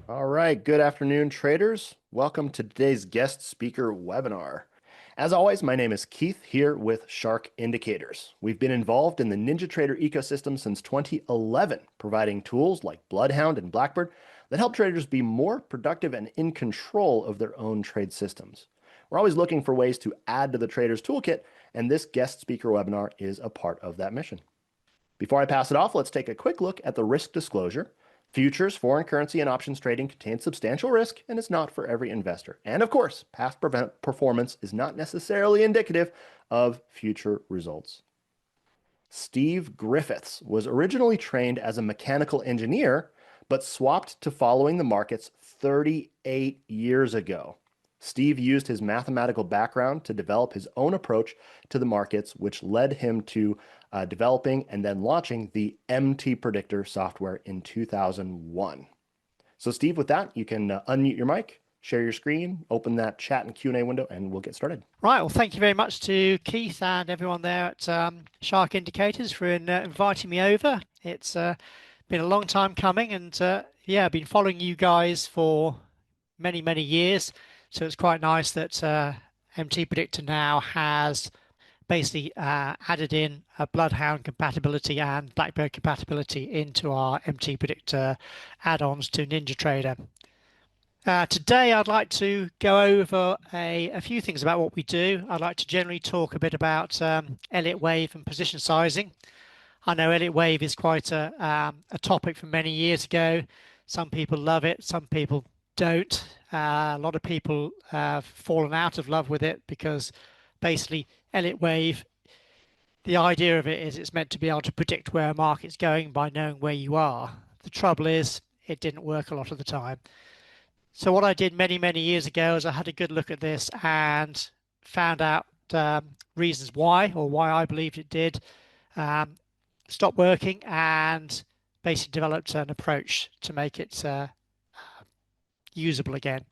All right, good afternoon, traders. Welcome to today's guest speaker webinar. As always, my name is Keith here with SharkIndicators. We've been involved in the NinjaTrader ecosystem since 2011, providing tools like Bloodhound and Blackbird that help traders be more productive and in control of their own trade systems. We're always looking for ways to add to the trader's toolkit, and this guest speaker webinar is a part of that mission. Before I pass it off, let's take a quick look at the risk disclosure. Futures, foreign currency, and options trading contain substantial risk and is not for every investor. And of course, past performance is not necessarily indicative of future results. Steve Griffiths was originally trained as a mechanical engineer, but swapped to following the markets 38 years ago. Steve used his mathematical background to develop his own approach to the markets, which led him to developing and then launching the MTPredictor software in 2001. So Steve, with that, you can unmute your mic, share your screen, open that chat and Q&A window, and we'll get started. Right, well, thank you very much to Keith and everyone there at Shark Indicators for inviting me over. It's been a long time coming, and yeah, I've been following you guys for many, many years. So it's quite nice that MTPredictor now has basically added in a Bloodhound compatibility and Blackbird compatibility into our MTPredictor add-ons to NinjaTrader. Today I'd like to go over a few things about what we do. I'd like to generally talk a bit about Elliott Wave and position sizing. I know Elliott Wave is quite a topic from many years ago. Some people love it, some people don't. A lot of people have fallen out of love with it because basically Elliott Wave, the idea of it is it's meant to be able to predict where a market's going by knowing where you are. The trouble is it didn't work a lot of the time. So what I did many, many years ago is I had a good look at this and found out reasons why, or why I believed it did stop working, and basically developed an approach to make it usable again.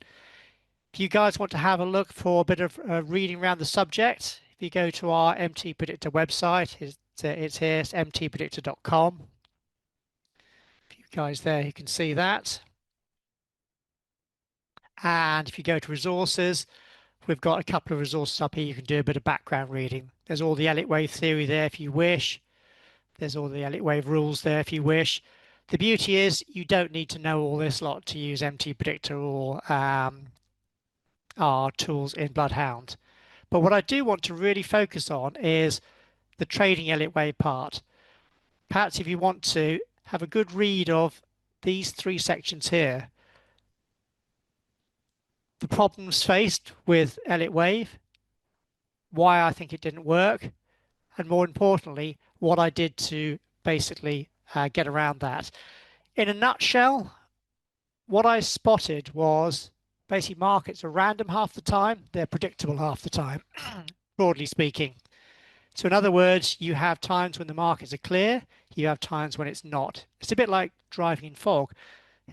If you guys want to have a look for a bit of reading around the subject, if you go to our MTPredictor website, it's here, it's mtpredictor.com. If you guys there, you can see that. And if you go to resources, we've got a couple of resources up here. You can do a bit of background reading. There's all the Elliott Wave theory there if you wish. There's all the Elliott Wave rules there if you wish. The beauty is you don't need to know all this lot to use MTPredictor or our tools in Bloodhound. But what I do want to really focus on is the trading Elliott Wave part. Perhaps if you want to have a good read of these three sections here. The problems faced with Elliott Wave, why I think it didn't work, and more importantly, what I did to basically get around that. In a nutshell, what I spotted was basically markets are random half the time, they're predictable half the time, broadly speaking. So in other words, you have times when the markets are clear, you have times when it's not. It's a bit like driving in fog.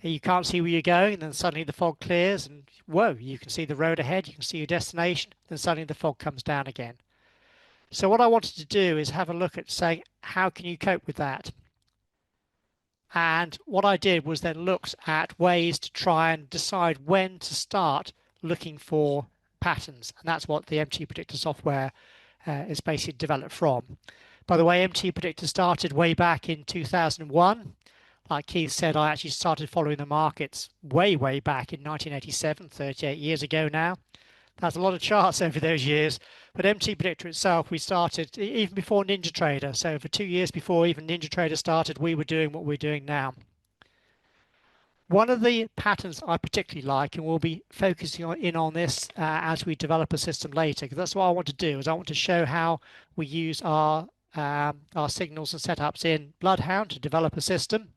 You can't see where you're going, and then suddenly the fog clears, and whoa, you can see the road ahead, you can see your destination, then suddenly the fog comes down again. So what I wanted to do is have a look at saying, how can you cope with that? And what I did was then looked at ways to try and decide when to start looking for patterns. And that's what the MTPredictor software is basically developed from. By the way, MTPredictor started way back in 2001. Like Keith said, I actually started following the markets way, way back in 1987, 38 years ago now. That's a lot of charts over those years. But MTPredictor itself, we started even before NinjaTrader. So for 2 years before even NinjaTrader started, we were doing what we're doing now. One of the patterns I particularly like, and we'll be focusing in on this as we develop a system later, because that's what I want to do, is I want to show how we use our signals and setups in Bloodhound to develop a system.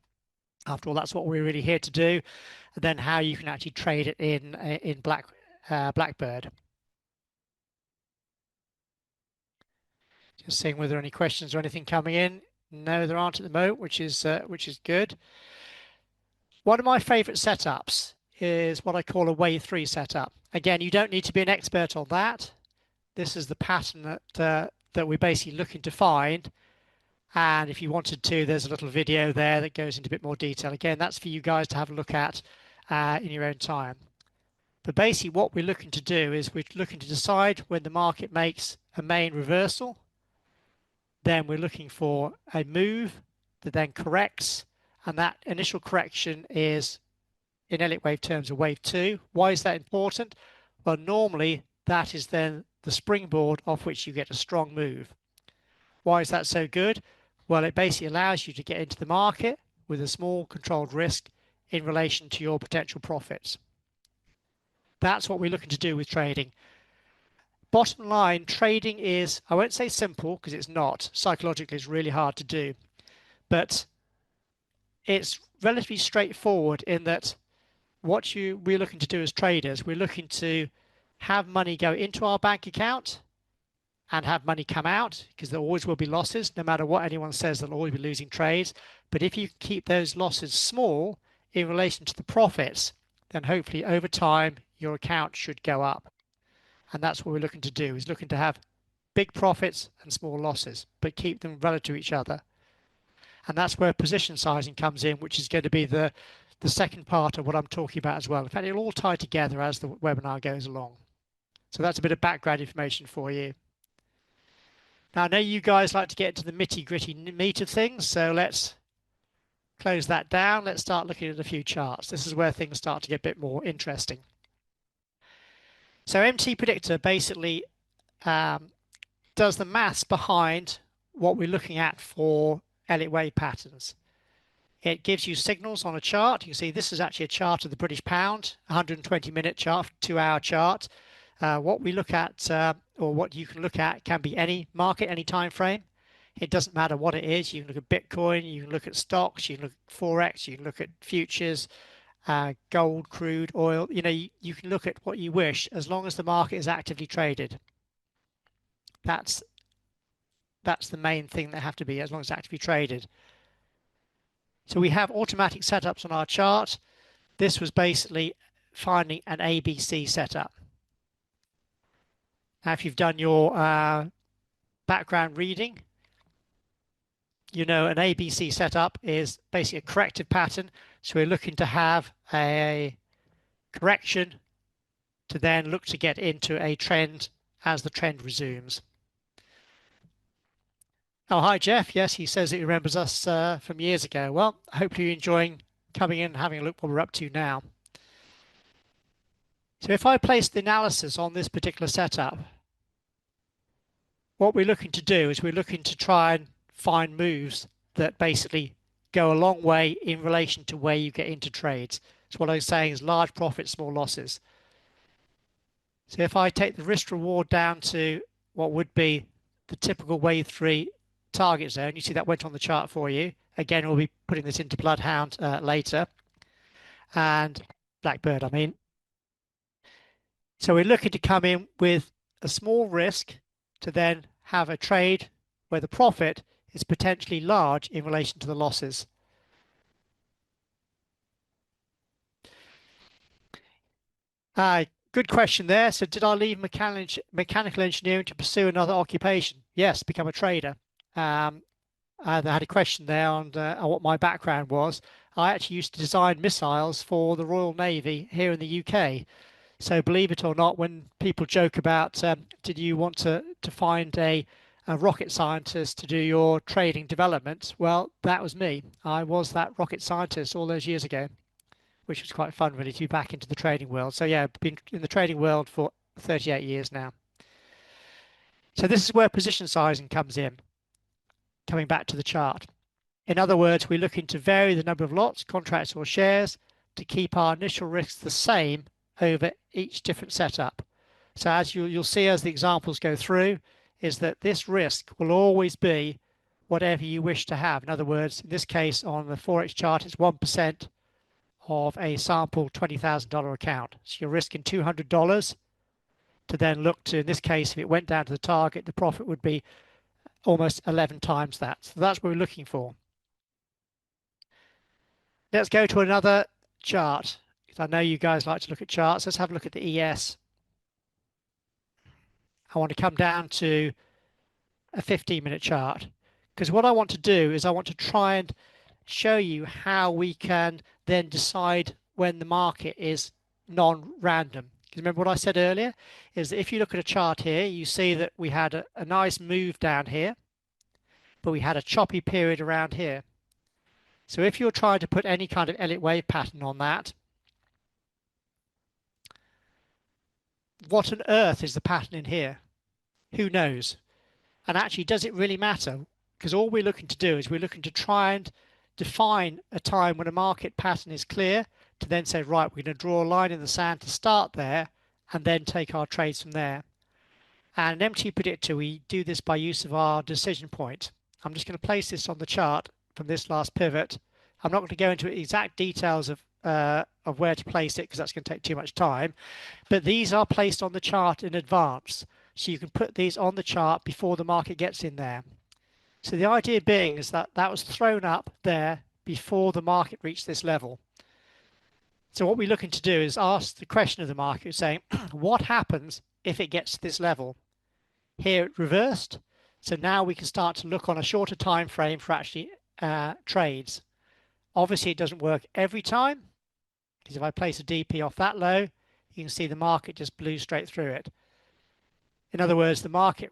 After all, that's what we're really here to do. And then how you can actually trade it in Blackbird. Just seeing whether there are any questions or anything coming in. No, there aren't at the moment, which is good. One of my favorite setups is what I call a wave 3 setup. Again, you don't need to be an expert on that. This is the pattern that we're basically looking to find. And if you wanted to, there's a little video there that goes into a bit more detail. Again, that's for you guys to have a look at in your own time. But basically what we're looking to do is we're looking to decide when the market makes a main reversal. Then we're looking for a move that then corrects, and that initial correction is, in Elliott Wave terms, a wave 2. Why is that important? Well, normally that is then the springboard off which you get a strong move. Why is that so good? Well, it basically allows you to get into the market with a small controlled risk in relation to your potential profits. That's what we're looking to do with trading. Bottom line, trading is, I won't say simple because it's not. Psychologically, it's really hard to do. But it's relatively straightforward in that we're looking to do as traders, we're looking to have money go into our bank account and have money come out, because there always will be losses. No matter what anyone says, they'll always be losing trades. But if you keep those losses small in relation to the profits, then hopefully over time your account should go up. And that's what we're looking to do, is looking to have big profits and small losses, but keep them relative to each other. And that's where position sizing comes in, which is going to be the second part of what I'm talking about as well. In fact, it'll all tie together as the webinar goes along. So that's a bit of background information for you. Now, I know you guys like to get into the nitty-gritty meat of things, so let's close that down. Let's start looking at a few charts. This is where things start to get a bit more interesting. So MTPredictor basically does the maths behind what we're looking at for Elliott Wave patterns. It gives you signals on a chart. You can see this is actually a chart of the British pound, 120-minute chart, 2-hour chart. What we look at, or what you can look at, can be any market, any time frame. It doesn't matter what it is. You can look at Bitcoin, you can look at stocks, you can look at Forex, you can look at futures, gold, crude, oil. You know, you can look at what you wish as long as the market is actively traded. That's the main thing that have to be, as long as it's actively traded. So we have automatic setups on our chart. This was basically finding an ABC setup. Now, if you've done your background reading, you know an ABC setup is basically a corrective pattern. So we're looking to have a correction to then look to get into a trend as the trend resumes. Oh, hi, Jeff. Yes, he says he remembers us from years ago. Well, I hope you're enjoying coming in and having a look what we're up to now. So if I place the analysis on this particular setup, what we're looking to do is we're looking to try and find moves that basically go a long way in relation to where you get into trades. So what I'm saying is large profits, small losses. So if I take the risk reward down to what would be the typical wave 3 target zone, you see that went on the chart for you. Again, we'll be putting this into Bloodhound later, and Blackbird, I mean. So we're looking to come in with a small risk to then have a trade where the profit is potentially large in relation to the losses. Good question there. So did I leave mechanical engineering to pursue another occupation? Yes, become a trader. I had a question there on what my background was. I actually used to design missiles for the Royal Navy here in the UK. So believe it or not, when people joke about did you want to find a rocket scientist to do your trading development? Well, that was me. I was that rocket scientist all those years ago, which was quite fun really to be back into the trading world. So yeah, I've been in the trading world for 38 years now. So this is where position sizing comes in, coming back to the chart. In other words, we're looking to vary the number of lots, contracts or shares to keep our initial risks the same over each different setup. So as you'll see as the examples go through, is that this risk will always be whatever you wish to have. In other words, in this case on the Forex chart, it's 1% of a sample $20,000 account. So you're risking $200 to then look to, in this case, if it went down to the target, the profit would be almost 11 times that. So that's what we're looking for. Let's go to another chart. I know you guys like to look at charts. Let's have a look at the ES. I want to come down to a 15-minute chart, because what I want to do is I want to try and show you how we can then decide when the market is non-random. Because remember what I said earlier is that if you look at a chart here, you see that we had a nice move down here, but we had a choppy period around here. So if you're trying to put any kind of Elliott wave pattern on that, what on earth is the pattern in here? Who knows? And actually, does it really matter? Because all we're looking to do is we're looking to try and define a time when a market pattern is clear to then say, right, we're going to draw a line in the sand to start there and then take our trades from there. And in MTPredictor, we do this by use of our decision point. I'm just going to place this on the chart from this last pivot. I'm not going to go into exact details of where to place it because that's going to take too much time. But these are placed on the chart in advance. So you can put these on the chart before the market gets in there. So the idea being is that that was thrown up there before the market reached this level. So what we're looking to do is ask the question of the market saying, what happens if it gets to this level? Here it reversed. So now we can start to look on a shorter time frame for actually trades. Obviously, it doesn't work every time, because if I place a DP off that low, you can see the market just blew straight through it. In other words, the market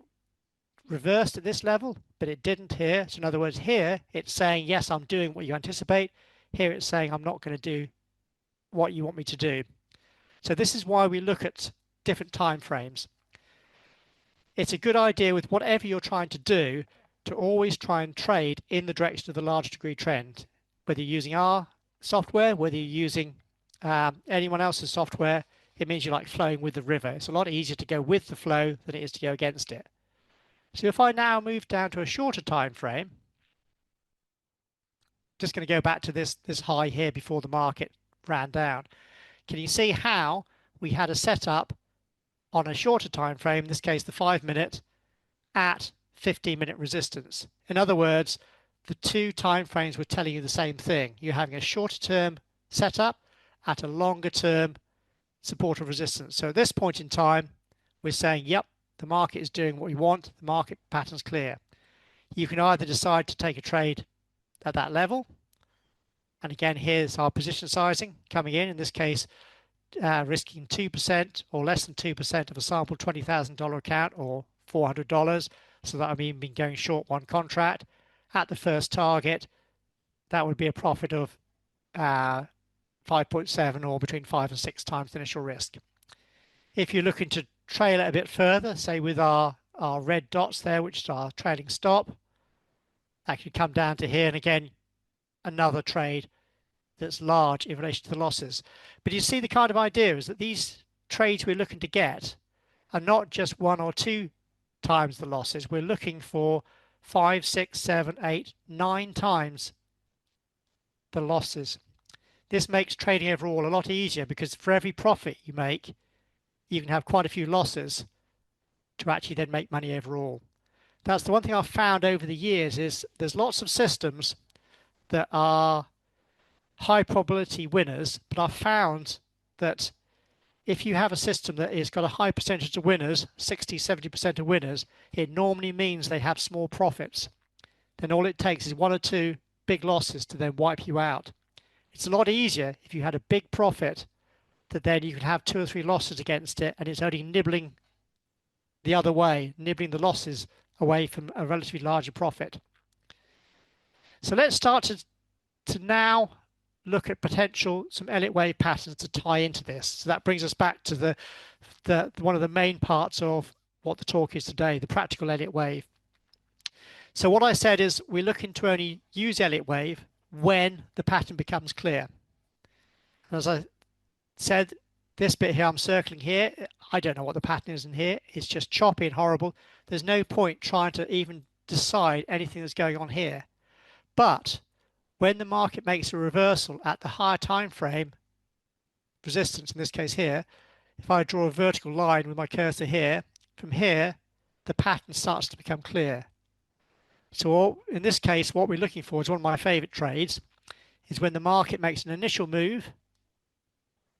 reversed at this level, but it didn't here. So in other words, here it's saying, yes, I'm doing what you anticipate. Here it's saying, I'm not going to do what you want me to do. So this is why we look at different time frames. It's a good idea with whatever you're trying to do to always try and trade in the direction of the large degree trend. Whether you're using our software, whether you're using anyone else's software, it means you're like flowing with the river. It's a lot easier to go with the flow than it is to go against it. So if I now move down to a shorter time frame, just going to go back to this high here before the market ran down. Can you see how we had a setup on a shorter time frame, in this case the 5-minute, at 15-minute resistance? In other words, the two time frames were telling you the same thing. You're having a shorter term setup at a longer term support or resistance. So at this point in time, we're saying, yep, the market is doing what we want. The market pattern's clear. You can either decide to take a trade at that level. And again, here's our position sizing coming in this case, risking 2% or less than 2% of a sample $20,000 account or $400. So that would mean being going short one contract. At the first target, that would be a profit of 5.7 or between 5 and 6 times the initial risk. If you're looking to trail it a bit further, say with our red dots there, which is our trailing stop, that could come down to here. And again, another trade that's large in relation to the losses. But you see the kind of idea is that these trades we're looking to get are not just 1 or 2 times the losses. We're looking for 5, 6, 7, 8, 9 times the losses. This makes trading overall a lot easier because for every profit you make, you can have quite a few losses to actually then make money overall. That's the one thing I've found over the years is there's lots of systems that are high probability winners, but I've found that if you have a system that has got a high percentage of winners, 60, 70% of winners, it normally means they have small profits. Then all it takes is 1 or 2 big losses to then wipe you out. It's a lot easier if you had a big profit that then you can have 2 or 3 losses against it, and it's only nibbling the other way, nibbling the losses away from a relatively larger profit. So let's start to now look at some Elliott wave patterns to tie into this. So that brings us back to one of the main parts of what the talk is today, the practical Elliott wave. So what I said is we're looking to only use Elliott wave when the pattern becomes clear. And as I said, this bit here I'm circling here, I don't know what the pattern is in here. It's just choppy and horrible. There's no point trying to even decide anything that's going on here. But when the market makes a reversal at the higher time frame, resistance in this case here, if I draw a vertical line with my cursor here, from here, the pattern starts to become clear. So in this case, what we're looking for is one of my favorite trades, is when the market makes an initial move,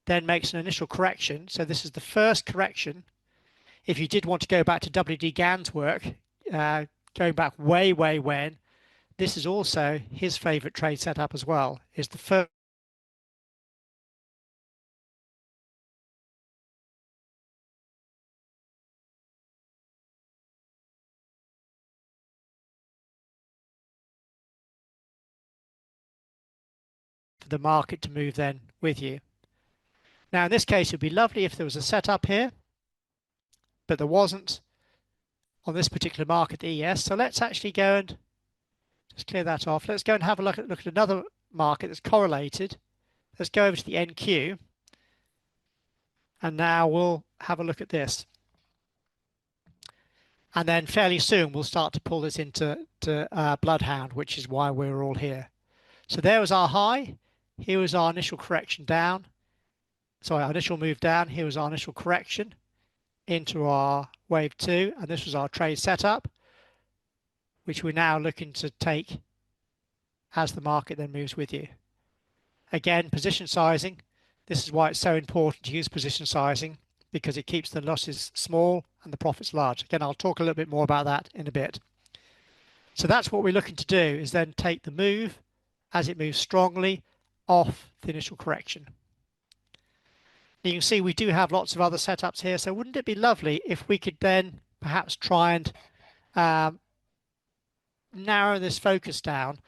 then makes an initial correction. So this is the first correction. If you did want to go back to W.D. Gann's work, going back way when, this is also his favorite trade setup as well, is the first the market to move then with you. Now, in this case, it would be lovely if there was a setup here, but there wasn't on this particular market, the ES. So let's actually go and just clear that off. Let's go and have a look at another market that's correlated. Let's go over to the NQ. And now we'll have a look at this. And then fairly soon we'll start to pull this into Bloodhound, which is why we're all here. So there was our high. Here was our initial correction down. Sorry, our initial move down. Here was our initial correction into our wave 2. And this was our trade setup, which we're now looking to take as the market then moves with you. Again, position sizing. This is why it's so important to use position sizing, because it keeps the losses small and the profits large. Again, I'll talk a little bit more about that in a bit. So that's what we're looking to do, is then take the move as it moves strongly off the initial correction. You can see we do have lots of other setups here, so wouldn't it be lovely if we could then perhaps try and narrow this focus down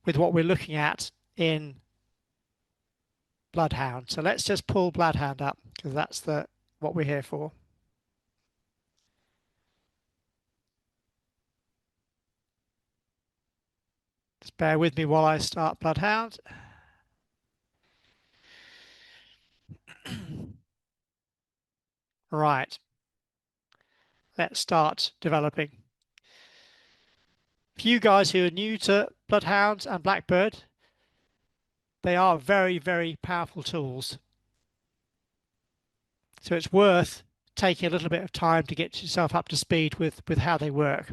with what we're looking at in Bloodhound. So let's just pull Bloodhound up, because that's what we're here for. Just bear with me while I start Bloodhound. Right. Let's start developing. For you guys who are new to Bloodhound and Blackbird, they are very, very powerful tools. So it's worth taking a little bit of time to get yourself up to speed with how they work.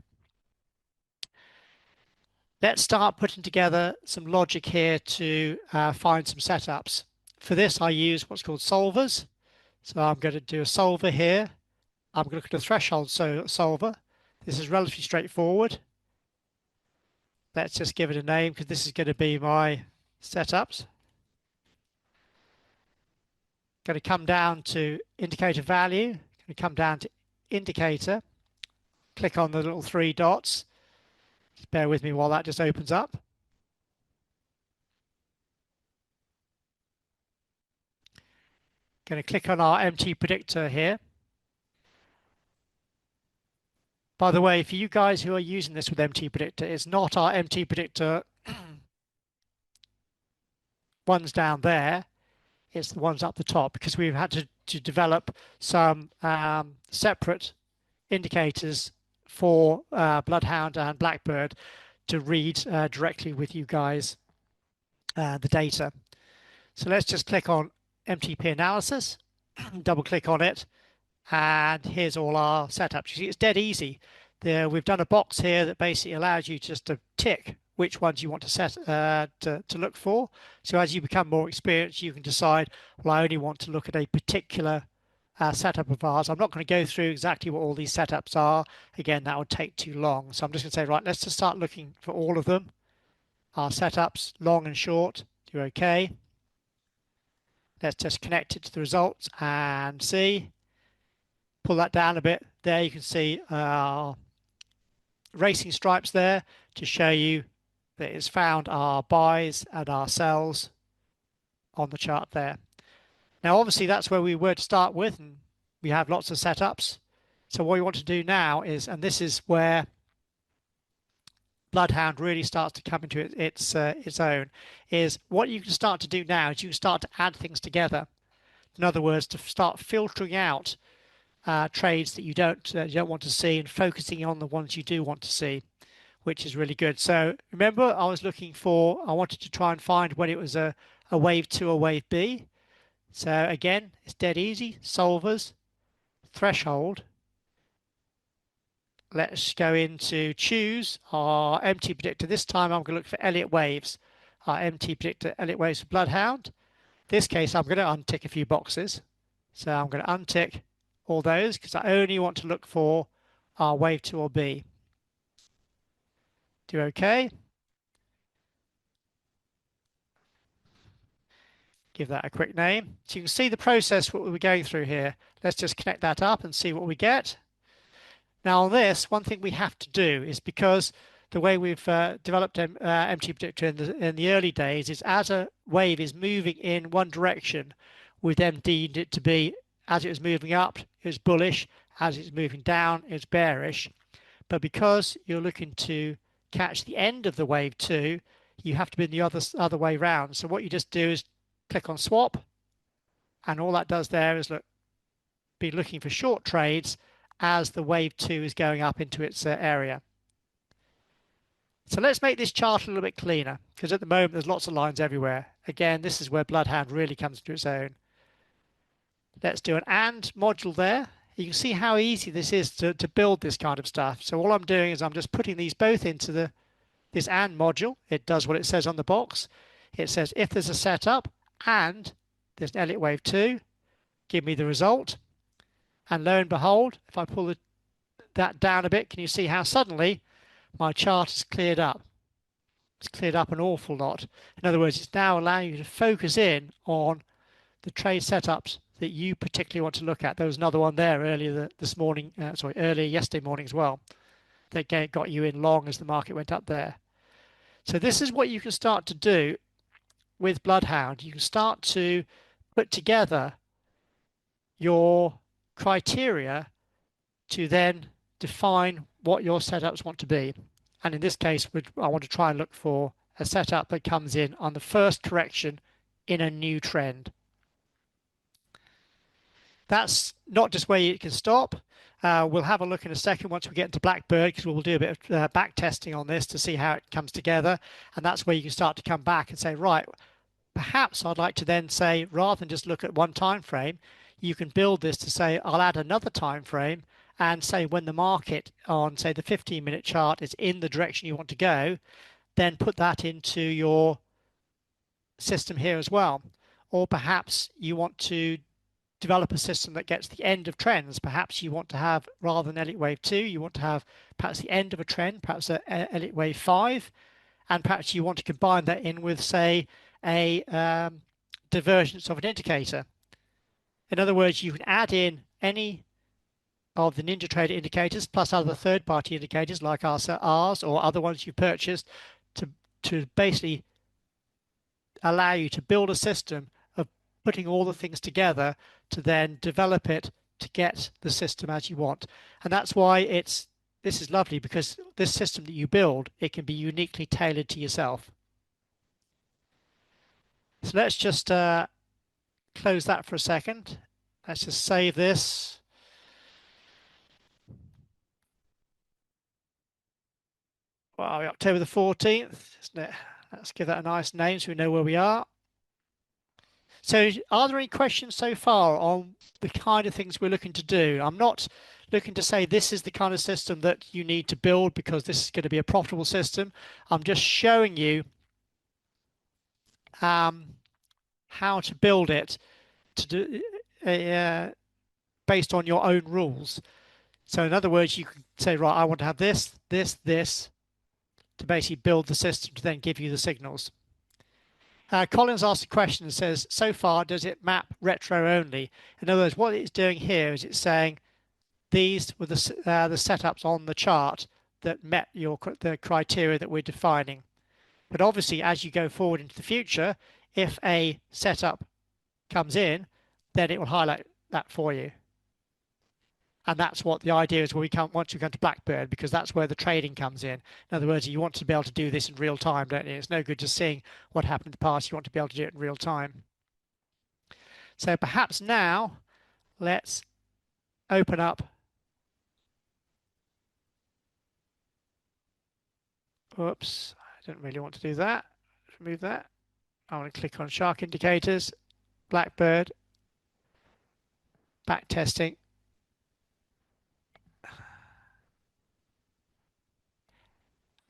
Let's start putting together some logic here to find some setups. For this, I use what's called solvers. So I'm going to do a solver here. I'm going to look at a threshold solver. This is relatively straightforward. Let's just give it a name, because this is going to be my setups. Going to come down to indicator value. Going to come down to indicator. Click on the little 3 dots. Just bear with me while that just opens up. Going to click on our MTPredictor here. By the way, for you guys who are using this with MTPredictor, it's not our MTPredictor ones down there. It's the ones up the top, because we've had to develop some separate indicators for Bloodhound and Blackbird to read directly with you guys the data. So let's just click on MTP analysis, double click on it, and here's all our setups. You see, it's dead easy. We've done a box here that basically allows you just to tick which ones you want to set to look for. So as you become more experienced, you can decide, well, I only want to look at a particular setup of ours. I'm not going to go through exactly what all these setups are. Again, that would take too long. So I'm just going to say, right, let's just start looking for all of them. Our setups, long and short, do OK. Let's just connect it to the results and see. Pull that down a bit. There you can see our racing stripes there to show you that it's found our buys and our sells on the chart there. Now, obviously, that's where we were to start with, and we have lots of setups. So what we want to do now is, and this is where Bloodhound really starts to come into its own, is what you can start to do now is you can start to add things together. In other words, to start filtering out trades that you don't want to see and focusing on the ones you do want to see, which is really good. So remember, I wanted to try and find when it was a wave 2 or wave B. So again, it's dead easy. Solvers, threshold. Let's go into choose our MTPredictor. This time I'm going to look for Elliott Waves. Our MTPredictor Elliott Waves for Bloodhound. This case, I'm going to untick a few boxes. So I'm going to untick all those because I only want to look for our wave 2 or B. Do OK. Give that a quick name. So you can see the process what we're going through here. Let's just connect that up and see what we get. Now on this, one thing we have to do is, because the way we've developed MTPredictor in the early days is as a wave is moving in one direction, we then deemed it to be, as it was moving up, it was bullish, as it's moving down, it's bearish. But because you're looking to catch the end of the wave too, you have to be in the other way round. So what you just do is click on swap, and all that does there is be looking for short trades as the wave 2 is going up into its area. So let's make this chart a little bit cleaner, because at the moment there's lots of lines everywhere. Again, this is where Bloodhound really comes into its own. Let's do an AND module there. You can see how easy this is to build this kind of stuff. So all I'm doing is I'm just putting these both into this AND module. It does what it says on the box. It says if there's a setup and there's an Elliott Wave 2, give me the result. And lo and behold, if I pull that down a bit, can you see how suddenly my chart is cleared up? It's cleared up an awful lot. In other words, it's now allowing you to focus in on the trade setups that you particularly want to look at. There was another one there earlier earlier yesterday morning as well, that got you in long as the market went up there. So this is what you can start to do with Bloodhound. You can start to put together your criteria to then define what your setups want to be. And in this case, I want to try and look for a setup that comes in on the first correction in a new trend. That's not just where you can stop. We'll have a look in a second once we get into Blackbird, because we'll do a bit of back testing on this to see how it comes together. And that's where you can start to come back and say, right, perhaps I'd like to then say, rather than just look at one time frame, you can build this to say, I'll add another time frame and say when the market on, say, the 15-minute chart is in the direction you want to go, then put that into your system here as well. Or perhaps you want to develop a system that gets the end of trends. Perhaps you want to have, rather than Elliott Wave 2, you want to have perhaps the end of a trend, perhaps a Elliott Wave 5, and perhaps you want to combine that in with, say, a divergence of an indicator. In other words, you can add in any of the NinjaTrader indicators plus other third-party indicators like ours or other ones you purchased to basically allow you to build a system of putting all the things together to then develop it to get the system as you want. And that's why this is lovely, because this system that you build, it can be uniquely tailored to yourself. So let's just close that for a second. Let's just save this. Well, October the 14th, isn't it? Let's give that a nice name so we know where we are. So are there any questions so far on the kind of things we're looking to do? I'm not looking to say this is the kind of system that you need to build because this is going to be a profitable system. I'm just showing you how to build it to do based on your own rules. So in other words, you can say, right, I want to have this, this, this, to basically build the system to then give you the signals. Collins asked a question and says, so far, does it map retro only? In other words, what it's doing here is it's saying these were the setups on the chart that met the criteria that we're defining. But obviously, as you go forward into the future, if a setup comes in, then it will highlight that for you. And that's what the idea is when once you come to Blackbird, because that's where the trading comes in. In other words, you want to be able to do this in real time, don't you? It's no good just seeing what happened in the past. You want to be able to do it in real time. So perhaps now let's open up. Oops, I don't really want to do that. Remove that. I want to click on SharkIndicators, Blackbird, back testing.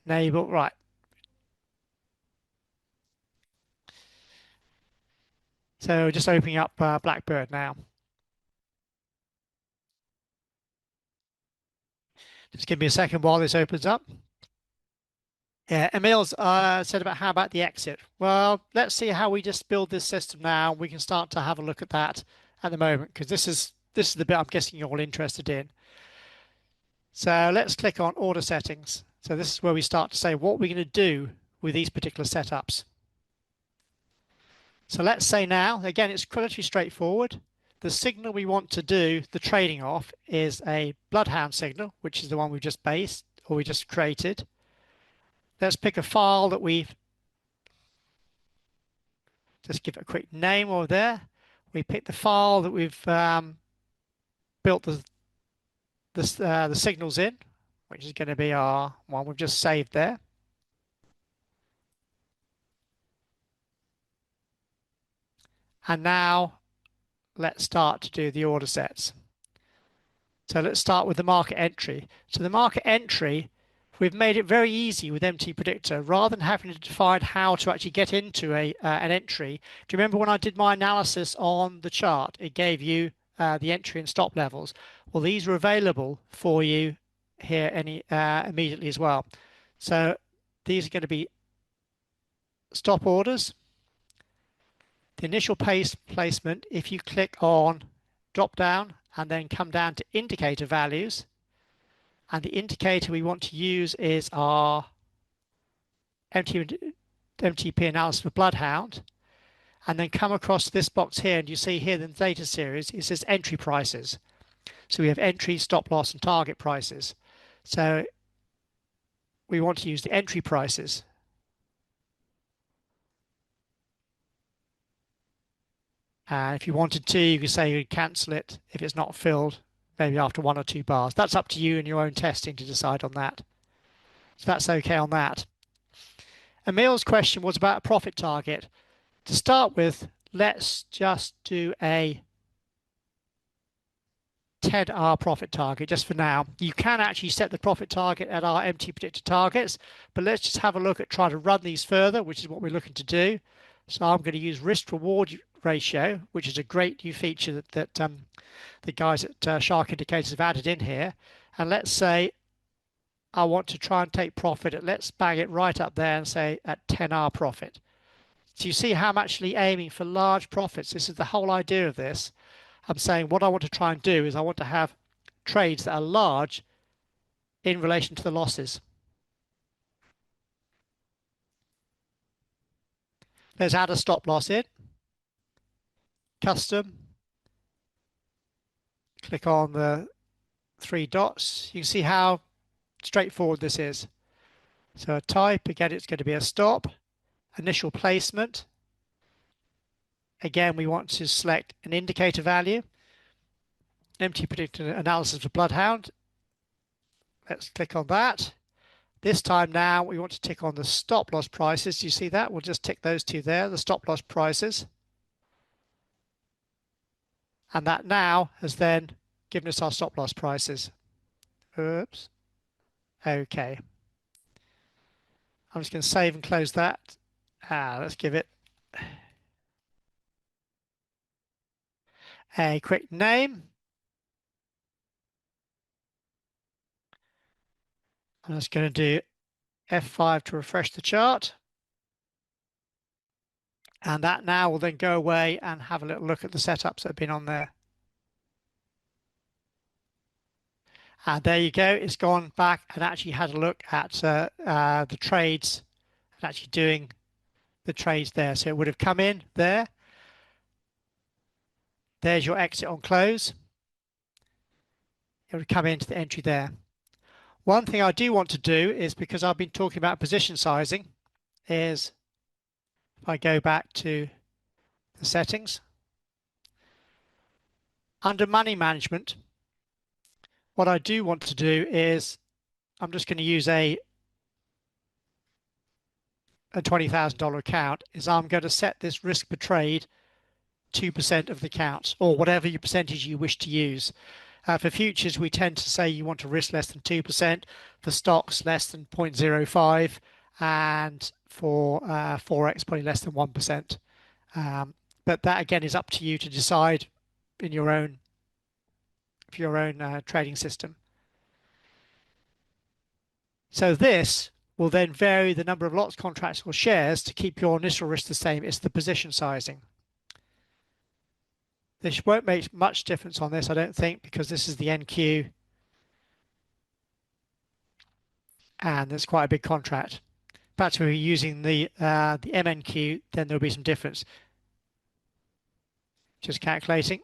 Enable, right. So just opening up Blackbird now. Just give me a second while this opens up. Yeah, Emil's said about how about the exit? Well, let's see how we just build this system now. We can start to have a look at that at the moment, because this is the bit I'm guessing you're all interested in. So let's click on order settings. So this is where we start to say what we're going to do with these particular setups. So let's say now, again, it's relatively straightforward. The signal we want to do the trading off is a Bloodhound signal, which is the one we've just based or we just created. Let's pick a file that we've just give it a quick name over there. We pick the file that we've built the signals in, which is going to be our one we've just saved there. And now let's start to do the order sets. So let's start with the market entry. So the market entry, we've made it very easy with MTPredictor. Rather than having to define how to actually get into an entry, do you remember when I did my analysis on the chart? It gave you the entry and stop levels. Well, these are available for you here immediately as well. So these are going to be stop orders. The initial placement, if you click on drop down and then come down to indicator values, and the indicator we want to use is our MTP analysis for Bloodhound, and then come across this box here, and you see here in the data series it says entry prices. So we have entry, stop loss, and target prices. So we want to use the entry prices. If you wanted to, you could say you'd cancel it if it's not filled, maybe after 1 or 2 bars. That's up to you and your own testing to decide on that. So that's okay on that. Emil's question was about a profit target. To start with, let's just do a 10R profit target just for now. You can actually set the profit target at our MTPredictor targets, but let's just have a look at trying to run these further, which is what we're looking to do. So I'm going to use risk reward ratio, which is a great new feature that the guys at SharkIndicators have added in here. And let's say I want to try and take profit at, let's bang it right up there and say at 10R profit. So you see how I'm actually aiming for large profits. This is the whole idea of this. I'm saying what I want to try and do is I want to have trades that are large in relation to the losses. Let's add a stop loss in. Custom. Click on the 3 dots. You can see how straightforward this is. So a type, again, it's going to be a stop. Initial placement. Again, we want to select an indicator value. MTPredictor analysis for Bloodhound. Let's click on that. This time now we want to tick on the stop loss prices. Do you see that? We'll just tick those two there, the stop loss prices. And that now has then given us our stop loss prices. Oops. Okay. I'm just going to save and close that. Let's give it a quick name. I'm just going to do F5 to refresh the chart. And that now will then go away and have a little look at the setups that have been on there. And there you go. It's gone back and actually had a look at the trades and actually doing the trades there. So it would have come in there. There's your exit on close. It would come into the entry there. One thing I do want to do is, because I've been talking about position sizing, is if I go back to the settings, under money management, what I do want to do is I'm just going to use a $20,000 account, is I'm going to set this risk per trade 2% of the account, or whatever your percentage you wish to use. For futures, we tend to say you want to risk less than 2%, for stocks less than 0.05, and for Forex probably less than 1%. But that again is up to you to decide in your own trading system. So this will then vary the number of lots, contracts, or shares to keep your initial risk the same. It's the position sizing. This won't make much difference on this, I don't think, because this is the NQ. and there's quite a big contract. Perhaps if we're using the MNQ, then there'll be some difference. Just calculating.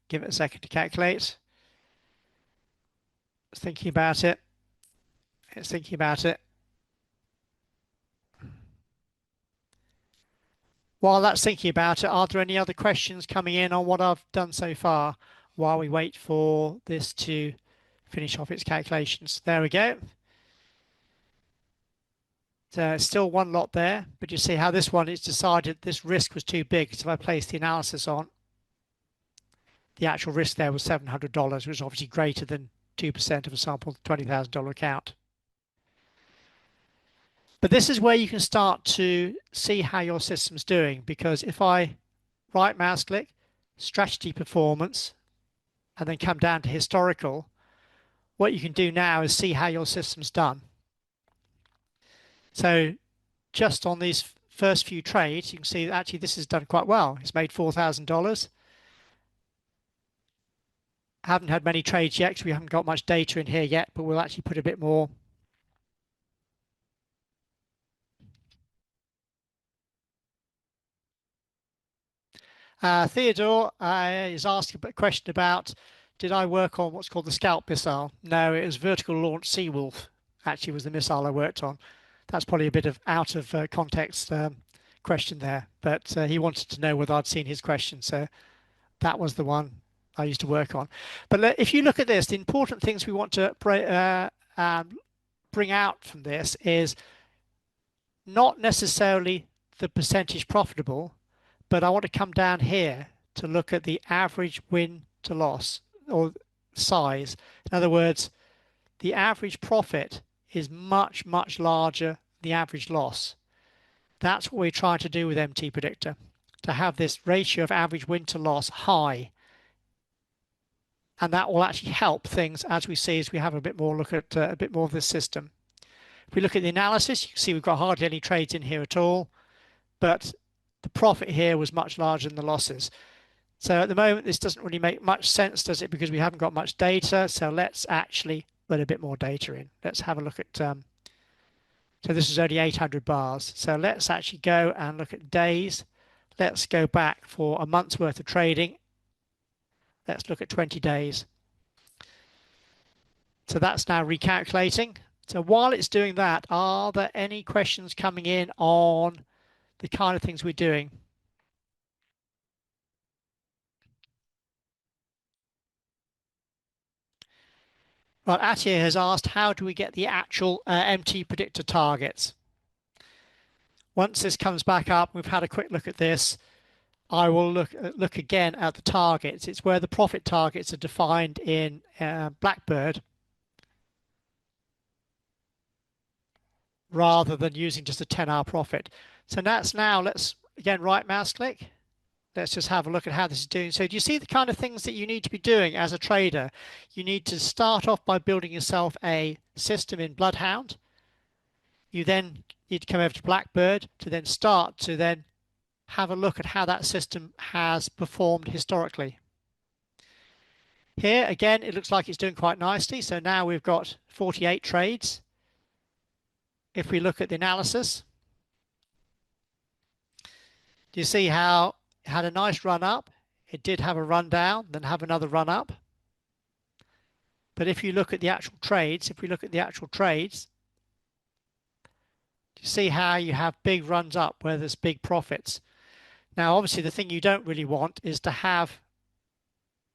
Give it a second to calculate. It's thinking about it. It's thinking about it. While that's thinking about it, are there any other questions coming in on what I've done so far while we wait for this to finish off its calculations? There we go. So still one lot there, but you see how this one, it's decided this risk was too big. So I placed the analysis on. The actual risk there was $700, which is obviously greater than 2% of a sample $20,000 account. But this is where you can start to see how your system's doing, because if I right mouse click, strategy performance, and then come down to historical, what you can do now is see how your system's done. So just on these first few trades, you can see that actually this has done quite well. It's made $4,000. Haven't had many trades yet because we haven't got much data in here yet, but we'll actually put a bit more. Theodore is asking a question about, did I work on what's called the Scalp missile? No, it was vertical launch Seawolf, actually was the missile I worked on. That's probably a bit of out of context question there, but he wanted to know whether I'd seen his question, so that was the one I used to work on. But if you look at this, the important things we want to bring out from this is not necessarily the percentage profitable, but I want to come down here to look at the average win to loss or size. In other words, the average profit is much, much larger than the average loss. That's what we're trying to do with MTPredictor, to have this ratio of average win to loss high. And that will actually help things as we see as we have a bit more look at a bit more of this system. If we look at the analysis, you can see we've got hardly any trades in here at all, but the profit here was much larger than the losses. So at the moment, this doesn't really make much sense, does it? Because we haven't got much data. So let's actually put a bit more data in. Let's have a look at, so this is only 800 bars. So let's actually go and look at days. Let's go back for a month's worth of trading. Let's look at 20 days. So that's now recalculating. So while it's doing that, are there any questions coming in on the kind of things we're doing? Right, Atia has asked, how do we get the actual MTPredictor targets? Once this comes back up, we've had a quick look at this, I will look again at the targets. It's where the profit targets are defined in Blackbird, rather than using just a 10-hour profit. So that's now, let's again right mouse click. Let's just have a look at how this is doing. So do you see the kind of things that you need to be doing as a trader? You need to start off by building yourself a system in Bloodhound. You then need to come over to Blackbird to then start to then have a look at how that system has performed historically. Here, again, it looks like it's doing quite nicely. So now we've got 48 trades. If we look at the analysis, do you see how it had a nice run up? It did have a run down, then have another run up. But if you look at the actual trades, do you see how you have big runs up where there's big profits? Now, obviously, the thing you don't really want is to have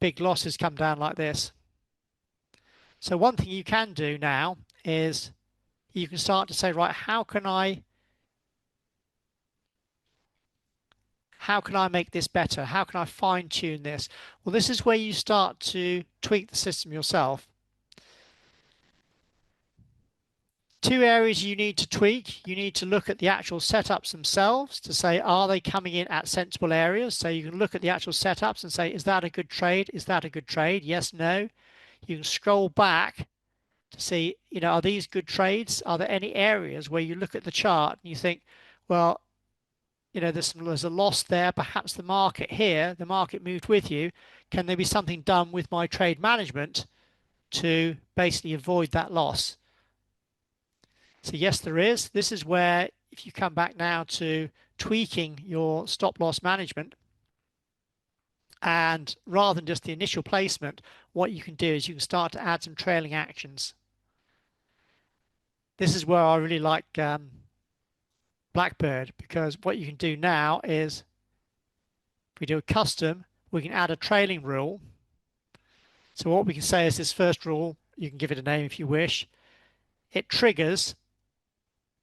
big losses come down like this. So one thing you can do now is you can start to say, right, how can I make this better? How can I fine tune this? Well, this is where you start to tweak the system yourself. Two areas you need to tweak. You need to look at the actual setups themselves to say, are they coming in at sensible areas? So you can look at the actual setups and say, is that a good trade? Is that a good trade? Yes, no. You can scroll back to see, are these good trades? Are there any areas where you look at the chart and you think, well, there's a loss there. Perhaps the market moved with you. Can there be something done with my trade management to basically avoid that loss? So yes, there is. This is where, if you come back now to tweaking your stop loss management, and rather than just the initial placement, what you can do is you can start to add some trailing actions. This is where I really like Blackbird, because what you can do now is, if we do a custom, we can add a trailing rule. So what we can say is this first rule, you can give it a name if you wish. It triggers,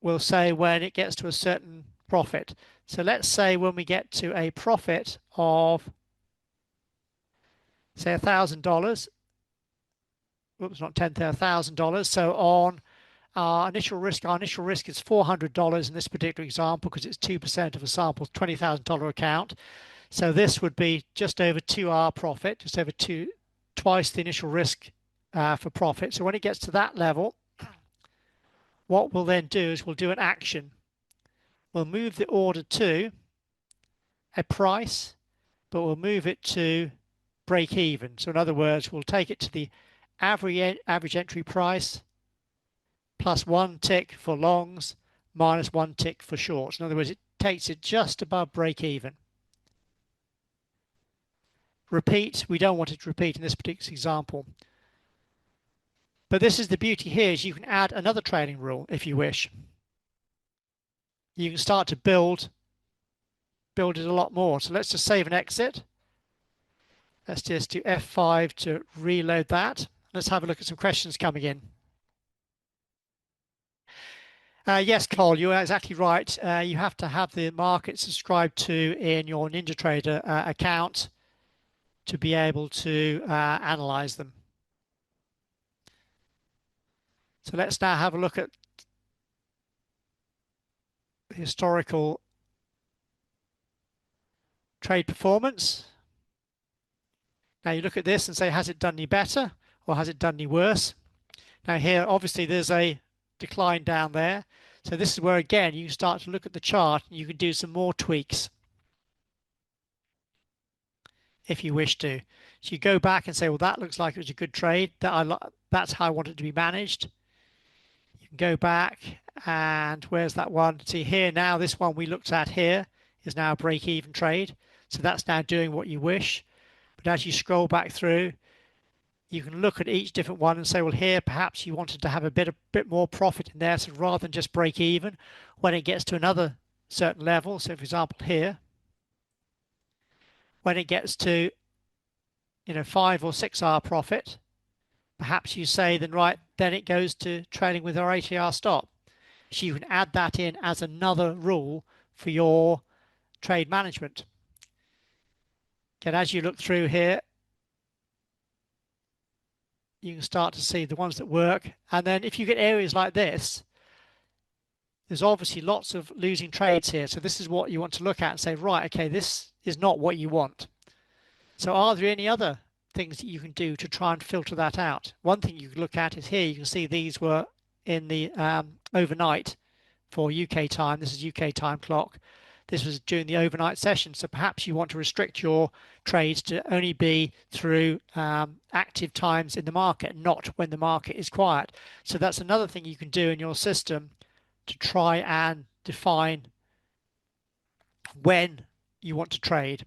we'll say when it gets to a certain profit. So let's say when we get to a profit of, say, $1,000, oops, not $10,000. So on our initial risk is $400 in this particular example because it's 2% of a sample $20,000 account. So this would be just over 2R profit, just over twice the initial risk for profit. So when it gets to that level, what we'll then do is we'll do an action. We'll move the order to a price, but we'll move it to break even. So in other words, we'll take it to the average entry price plus 1 tick for longs minus 1 tick for shorts. In other words, it takes it just above break even. Repeat, we don't want it to repeat in this particular example. But this is the beauty here, is you can add another trailing rule if you wish. You can start to build it a lot more. So let's just save and exit. Let's just do F5 to reload that. Let's have a look at some questions coming in. Yes, Cole, you're exactly right. You have to have the market subscribed to in your NinjaTrader account to be able to analyze them. So let's now have a look at the historical trade performance. Now you look at this and say, has it done any better or has it done any worse? Now here, obviously, there's a decline down there. So this is where, again, you start to look at the chart and you can do some more tweaks if you wish to. So you go back and say, well, that looks like it was a good trade. That's how I want it to be managed. You can go back and where's that one? See here now, this one we looked at here is now a break-even trade. So that's now doing what you wish. But as you scroll back through, you can look at each different one and say, well, here perhaps you wanted to have a bit more profit in there. So rather than just break even, when it gets to another certain level, so for example here, when it gets to 5 or 6R profit, perhaps you say then right, then it goes to trading with our ATR stop. So you can add that in as another rule for your trade management. Again, as you look through here, you can start to see the ones that work. And then if you get areas like this, there's obviously lots of losing trades here. So this is what you want to look at and say, right, okay, this is not what you want. So are there any other things that you can do to try and filter that out? One thing you can look at is here, you can see these were in the overnight for UK time. This is UK time clock. This was during the overnight session. So perhaps you want to restrict your trades to only be through active times in the market, not when the market is quiet. So that's another thing you can do in your system to try and define when you want to trade.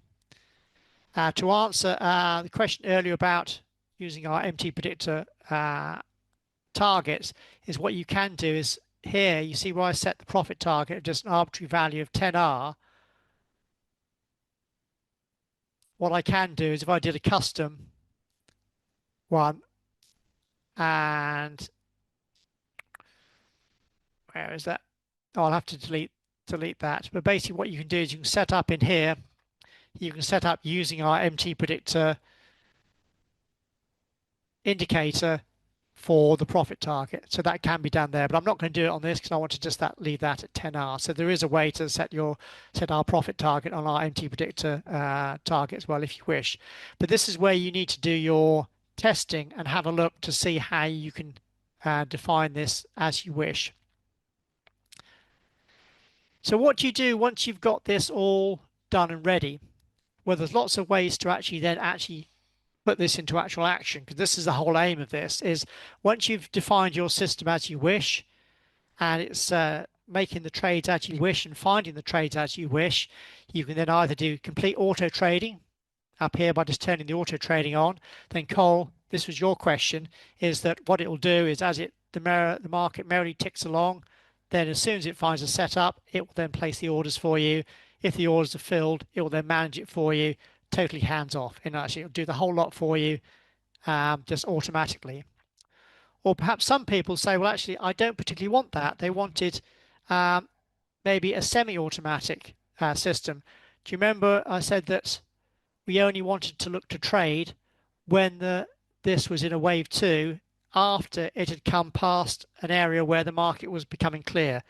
To answer the question earlier about using our MTPredictor targets, is what you can do is here, you see where I set the profit target at just an arbitrary value of 10R. What I can do is if I did a custom one, and where is that? Oh, I'll have to delete that. But basically what you can do is you can set up in here, you can set up using our MTPredictor indicator for the profit target. So that can be done there, but I'm not going to do it on this because I want to just leave that at 10R. So there is a way to set our profit target on our MTPredictor target as well if you wish. But this is where you need to do your testing and have a look to see how you can define this as you wish. So what do you do once you've got this all done and ready? Well, there's lots of ways to actually put this into actual action, because this is the whole aim of this, is once you've defined your system as you wish, and it's making the trades as you wish and finding the trades as you wish, you can then either do complete auto trading up here by just turning the auto trading on. Then Cole, this was your question, is that what it will do is as the market merrily ticks along, then as soon as it finds a setup, it will then place the orders for you. If the orders are filled, it will then manage it for you, totally hands off, and actually it'll do the whole lot for you just automatically. Or perhaps some people say, well, actually, I don't particularly want that. They wanted maybe a semi-automatic system. Do you remember I said that we only wanted to look to trade when this was in a wave 2 after it had come past an area where the market was becoming clear?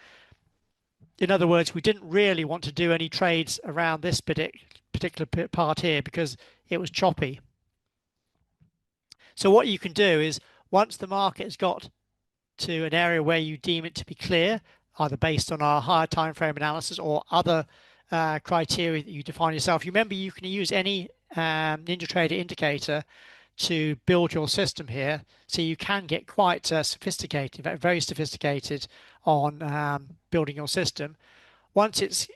In other words, we didn't really want to do any trades around this particular part here because it was choppy. So what you can do is once the market has got to an area where you deem it to be clear, either based on our higher time frame analysis or other criteria that you define yourself. You remember you can use any NinjaTrader indicator to build your system here, so you can get quite sophisticated, very sophisticated on building your system. Once it's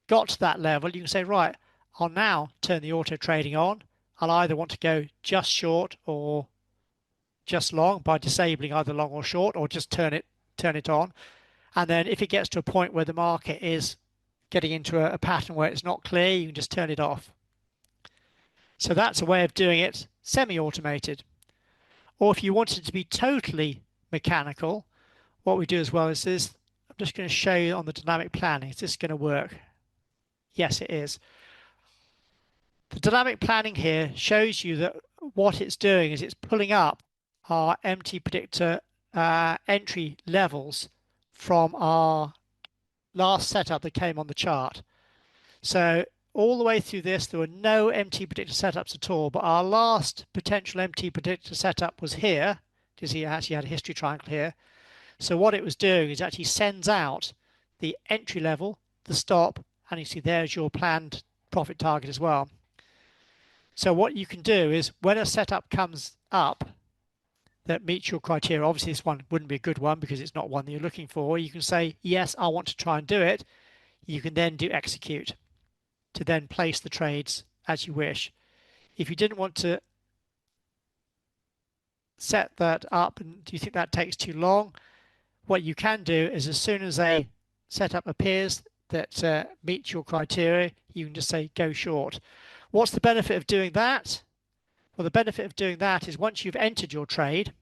got to that level, you can say, right, I'll now turn the auto trading on. I'll either want to go just short or just long by disabling either long or short, or just turn it on. And then if it gets to a point where the market is getting into a pattern where it's not clear, you can just turn it off. So that's a way of doing it semi-automated. Or if you wanted it to be totally mechanical, what we do as well is this. I'm just going to show you on the dynamic planning. Is this going to work? Yes, it is. The dynamic planning here shows you that what it's doing is it's pulling up our MTPredictor entry levels from our last setup that came on the chart. So all the way through this, there were no MTPredictor setups at all, but our last potential MTPredictor setup was here. You see, it actually had a history triangle here. So what it was doing is actually sends out the entry level, the stop, and you see there's your planned profit target as well. So what you can do is when a setup comes up that meets your criteria, obviously this one wouldn't be a good one because it's not one that you're looking for, you can say, yes, I want to try and do it. You can then do execute to then place the trades as you wish. If you didn't want to set that up and do you think that takes too long, what you can do is as soon as a setup appears that meets your criteria, you can just say go short. What's the benefit of doing that? Well, the benefit of doing that is once you've entered your trade,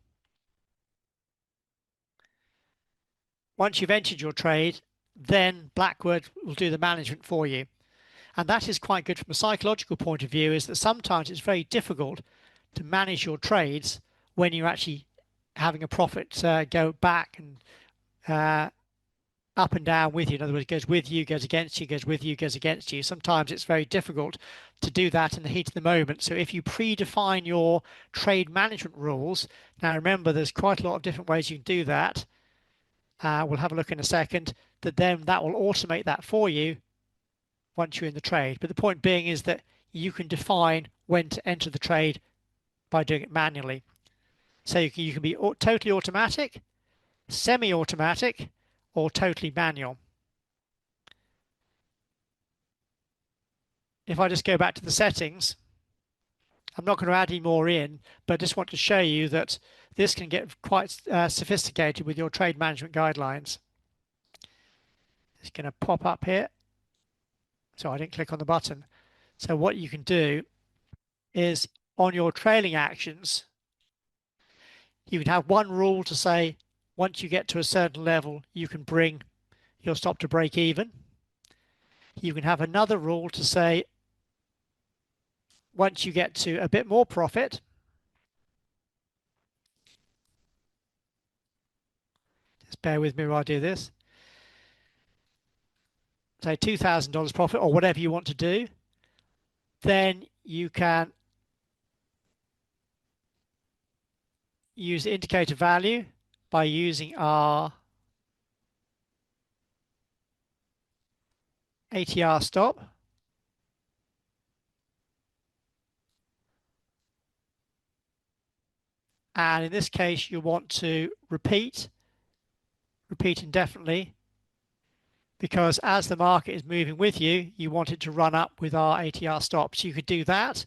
then Blackwood will do the management for you. And that is quite good from a psychological point of view, is that sometimes it's very difficult to manage your trades when you're actually having a profit go back and up and down with you. In other words, it goes with you, goes against you, goes with you, goes against you. Sometimes it's very difficult to do that in the heat of the moment. So if you predefine your trade management rules, now remember there's quite a lot of different ways you can do that. We'll have a look in a second, then that will automate that for you once you're in the trade. But the point being is that you can define when to enter the trade by doing it manually. So you can be totally automatic, semi-automatic, or totally manual. If I just go back to the settings, I'm not going to add any more in, but I just want to show you that this can get quite sophisticated with your trade management guidelines. It's going to pop up here. So I didn't click on the button. So what you can do is on your trailing actions, you can have one rule to say once you get to a certain level, you can bring your stop to break even. You can have another rule to say once you get to a bit more profit, just bear with me while I do this, say $2,000 profit or whatever you want to do, then you can use the indicator value by using our ATR stop. And in this case, you want to repeat indefinitely, because as the market is moving with you, you want it to run up with our ATR stop. So you could do that.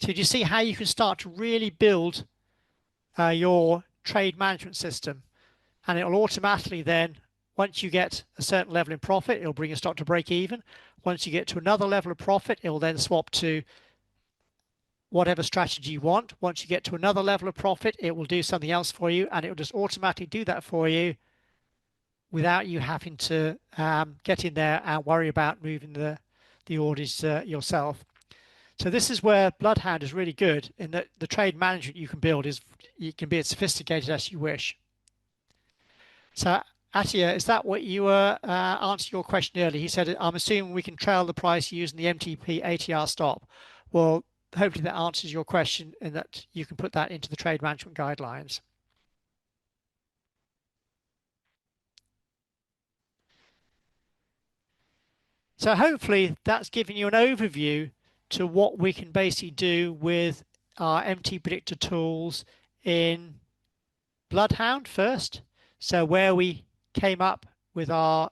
So do you see how you can start to really build your trade management system? And it will automatically then, once you get a certain level in profit, it'll bring your stock to break even. Once you get to another level of profit, it will then swap to whatever strategy you want. Once you get to another level of profit, it will do something else for you, and it will just automatically do that for you without you having to get in there and worry about moving the orders yourself. So this is where Bloodhound is really good, in that the trade management you can build is, you can be as sophisticated as you wish. So Atia, is that what you were answering your question earlier? He said, I'm assuming we can trail the price using the MTP ATR stop. Well, hopefully that answers your question, in that you can put that into the trade management guidelines. So hopefully that's given you an overview to what we can basically do with our MTPredictor tools in Bloodhound first. So where we came up with our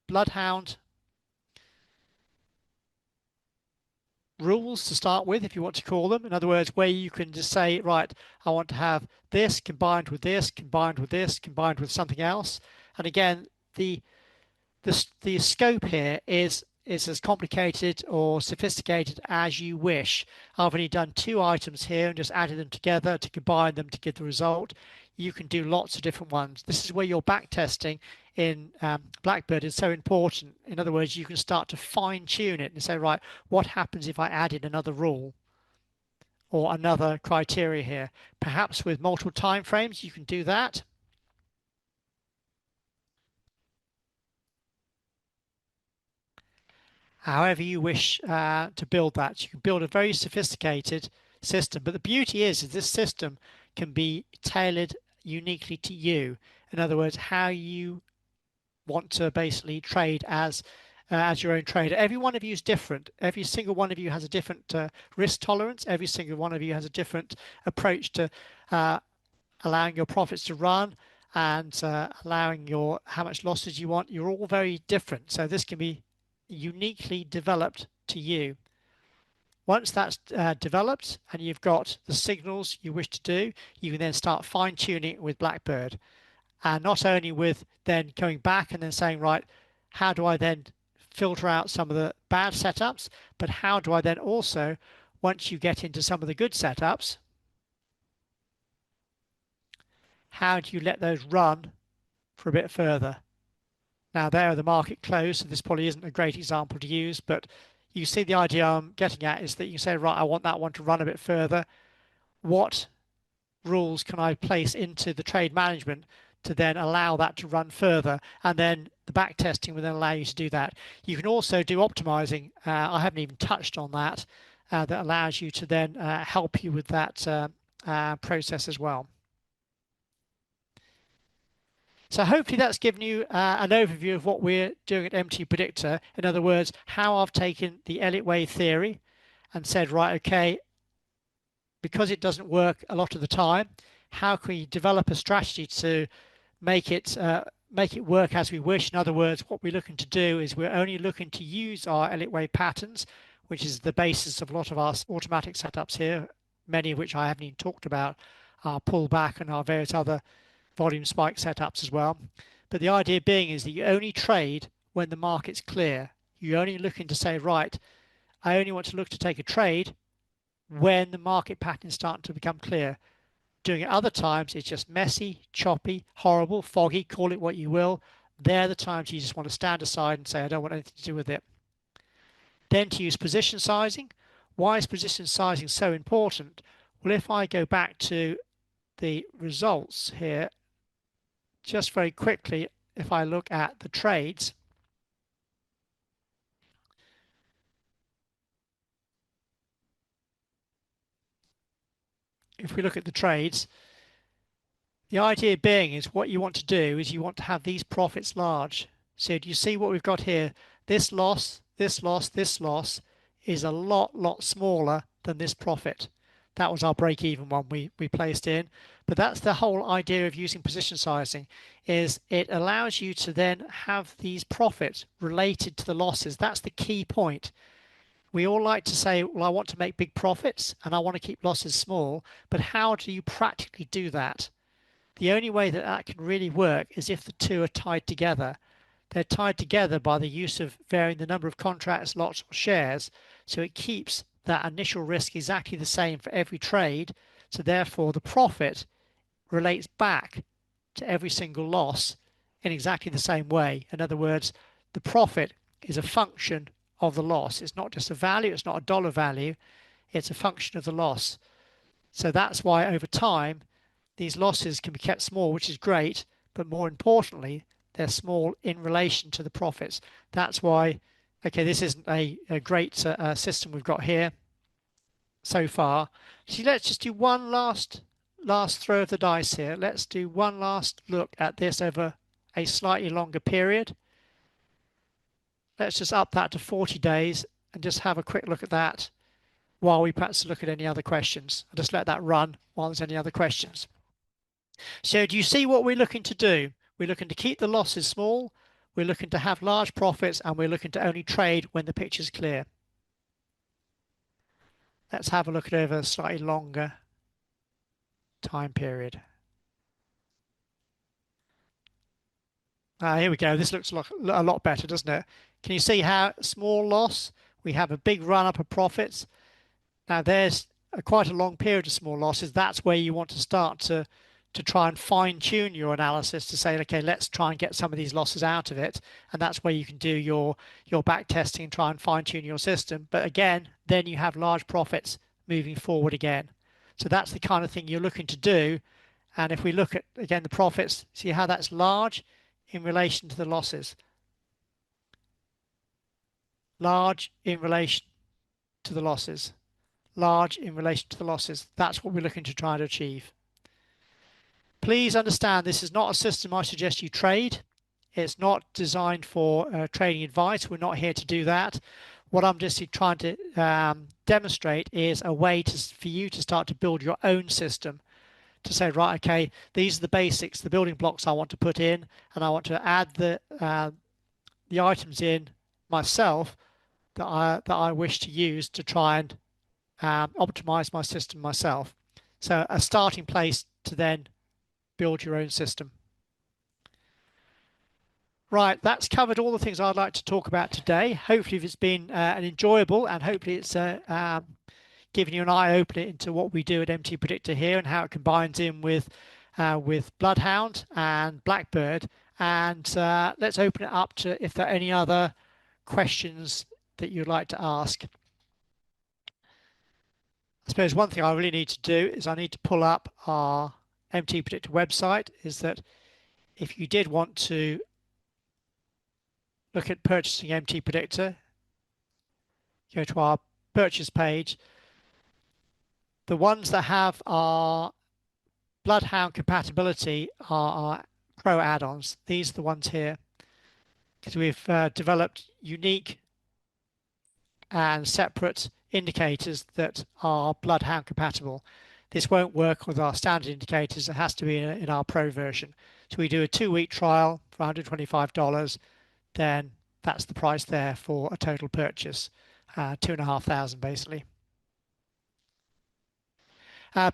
Bloodhound rules to start with, if you want to call them. In other words, where you can just say, right, I want to have this combined with this, combined with this, combined with something else. And again, the scope here is as complicated or sophisticated as you wish. I've only done 2 items here and just added them together to combine them to get the result. You can do lots of different ones. This is where your back testing in Blackbird is so important. In other words, you can start to fine tune it and say, right, what happens if I added another rule or another criteria here? Perhaps with multiple time frames, you can do that. However you wish to build that. You can build a very sophisticated system. But the beauty is this system can be tailored uniquely to you. In other words, how you want to basically trade as your own trader. Every one of you is different. Every single one of you has a different risk tolerance. Every single one of you has a different approach to allowing your profits to run and allowing your how much losses you want. You're all very different. So this can be uniquely developed to you. Once that's developed and you've got the signals you wish to do, you can then start fine-tuning it with Blackbird. And not only with then going back and then saying, right, how do I then filter out some of the bad setups, but how do I then also, once you get into some of the good setups, how do you let those run for a bit further? Now there the market closed, so this probably isn't a great example to use, but you see the idea I'm getting at is that you say, right, I want that one to run a bit further. What rules can I place into the trade management to then allow that to run further? And then the back testing will then allow you to do that. You can also do optimizing. I haven't even touched on that. That allows you to then help you with that process as well. So hopefully that's given you an overview of what we're doing at MTPredictor. In other words, how I've taken the Elliott Wave theory and said, right, okay, because it doesn't work a lot of the time, how can we develop a strategy to make it work as we wish? In other words, what we're looking to do is we're only looking to use our Elliott Wave patterns, which is the basis of a lot of our automatic setups here, many of which I haven't even talked about, our pullback and our various other volume spike setups as well. But the idea being is that you only trade when the market's clear. You're only looking to say, right, I only want to look to take a trade when the market patterns start to become clear. Doing it other times, it's just messy, choppy, horrible, foggy, call it what you will. They're the times you just want to stand aside and say, I don't want anything to do with it. Then to use position sizing. Why is position sizing so important? Well, if I go back to the results here, just very quickly, if I look at the trades, if we look at the trades, the idea being is what you want to do is you want to have these profits large. So do you see what we've got here? This loss, this loss, this loss is a lot smaller than this profit. that was our break-even one we placed in. But that's the whole idea of using position sizing, is it allows you to then have these profits related to the losses. That's the key point. We all like to say, well, I want to make big profits and I want to keep losses small, but how do you practically do that? The only way that that can really work is if the two are tied together. They're tied together by the use of varying the number of contracts, lots, or shares, so it keeps that initial risk exactly the same for every trade. So therefore, the profit relates back to every single loss in exactly the same way. In other words, the profit is a function of the loss. It's not just a value, it's not a dollar value, it's a function of the loss. So that's why over time, these losses can be kept small, which is great, but more importantly, they're small in relation to the profits. That's why, okay, this isn't a great system we've got here so far. So let's just do one last throw of the dice here. Let's do one last look at this over a slightly longer period. Let's just up that to 40 days and just have a quick look at that while we perhaps look at any other questions. I'll just let that run while there's any other questions. So do you see what we're looking to do? We're looking to keep the losses small, we're looking to have large profits, and we're looking to only trade when the picture's clear. Let's have a look at over a slightly longer time period. Here we go. This looks a lot better, doesn't it? Can you see how small loss? We have a big run up of profits. Now there's quite a long period of small losses. That's where you want to start to try and fine tune your analysis to say, okay, let's try and get some of these losses out of it. And that's where you can do your back testing and try and fine tune your system. But again, then you have large profits moving forward again. So that's the kind of thing you're looking to do. And if we look at, again, the profits, see how that's large in relation to the losses. Large in relation to the losses. Large in relation to the losses. That's what we're looking to try to achieve. Please understand this is not a system I suggest you trade. It's not designed for trading advice. We're not here to do that. What I'm just trying to demonstrate is a way for you to start to build your own system. To say, right, okay, these are the basics, the building blocks I want to put in, and I want to add the items in myself that I wish to use to try and optimize my system myself. So a starting place to then build your own system. Right, that's covered all the things I'd like to talk about today. Hopefully it's been an enjoyable, and hopefully it's giving you an eye-opener into what we do at MTPredictor here and how it combines in with Bloodhound and Blackbird. And let's open it up to if there are any other questions that you'd like to ask. I suppose one thing I really need to do is I need to pull up our MTPredictor website. Is that if you did want to look at purchasing MTPredictor, go to our purchase page. The ones that have our Bloodhound compatibility are our Pro add-ons. These are the ones here, because we've developed unique and separate indicators that are Bloodhound compatible. This won't work with our standard indicators. It has to be in our Pro version. So we do a 2-week trial for $125. Then that's the price there for a total purchase, 2,500 basically.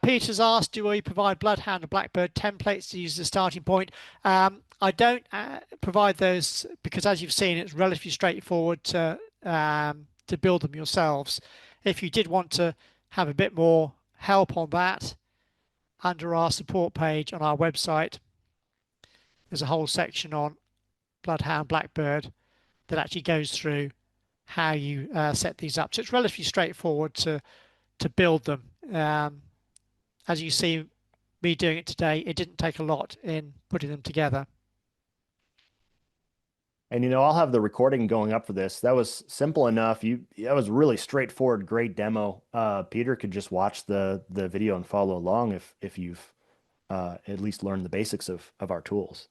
Peter's asked, do we provide Bloodhound and Blackbird templates to use as a starting point? I don't provide those because, as you've seen, it's relatively straightforward to build them yourselves. If you did want to have a bit more help on that, under our support page on our website, there's a whole section on Bloodhound, Blackbird that actually goes through how you set these up. So it's relatively straightforward to build them. As you see me doing it today, it didn't take a lot in putting them together. And I'll have the recording going up for this. That was simple enough. That was really straightforward, great demo. Peter could just watch the video and follow along if you've at least learned the basics of our tools.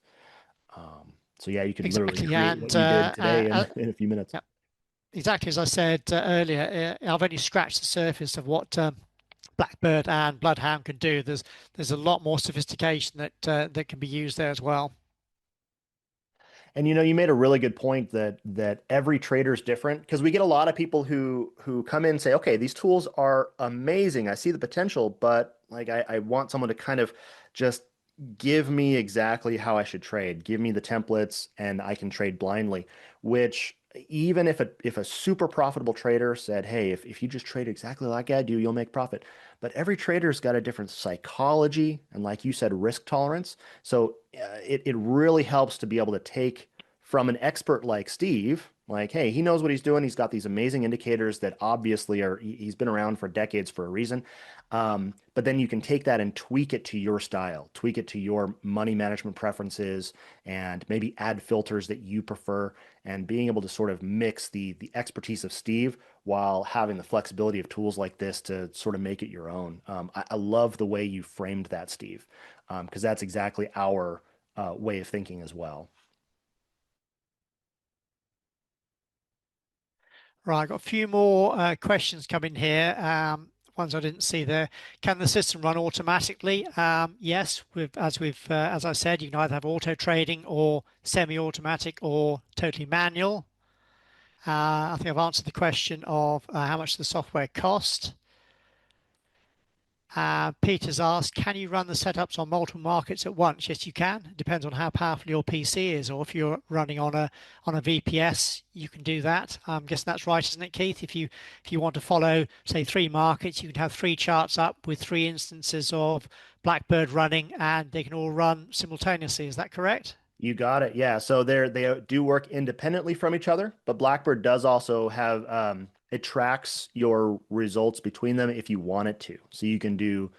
So yeah, you could literally create what you did today in a few minutes. Yeah, exactly as I said earlier. I've only scratched the surface of what Blackbird and Bloodhound can do. There's a lot more sophistication that can be used there as well. And you made a really good point that every trader is different because we get a lot of people who come in and say, okay, these tools are amazing. I see the potential, but like I want someone to kind of just give me exactly how I should trade. Give me the templates and I can trade blindly, which even if a super profitable trader said, hey, if you just trade exactly like I do, you'll make profit. But every trader's got a different psychology and, like you said, risk tolerance. So it really helps to be able to take from an expert like Steve, like, hey, he knows what he's doing. He's got these amazing indicators that obviously he's been around for decades for a reason. But then you can take that and tweak it to your style, tweak it to your money management preferences, and maybe add filters that you prefer, and being able to sort of mix the expertise of Steve while having the flexibility of tools like this to sort of make it your own. I love the way you framed that, Steve, because that's exactly our way of thinking as well. Right, I've got a few more questions coming here. Ones I didn't see there. Can the system run automatically? Yes, as I said, you can either have auto trading or semi-automatic or totally manual. I think I've answered the question of how much the software cost. Peter's asked, can you run the setups on multiple markets at once? Yes, you can. It depends on how powerful your PC is, or if you're running on a VPS, you can do that. I'm guessing that's right, isn't it, Keith? If you want to follow, say, 3 markets, you can have 3 charts up with 3 instances of Blackbird running, and they can all run simultaneously. Is that correct? You got it. Yeah. So they do work independently from each other, but Blackbird does also have it tracks your results between them if you want it to. So you can do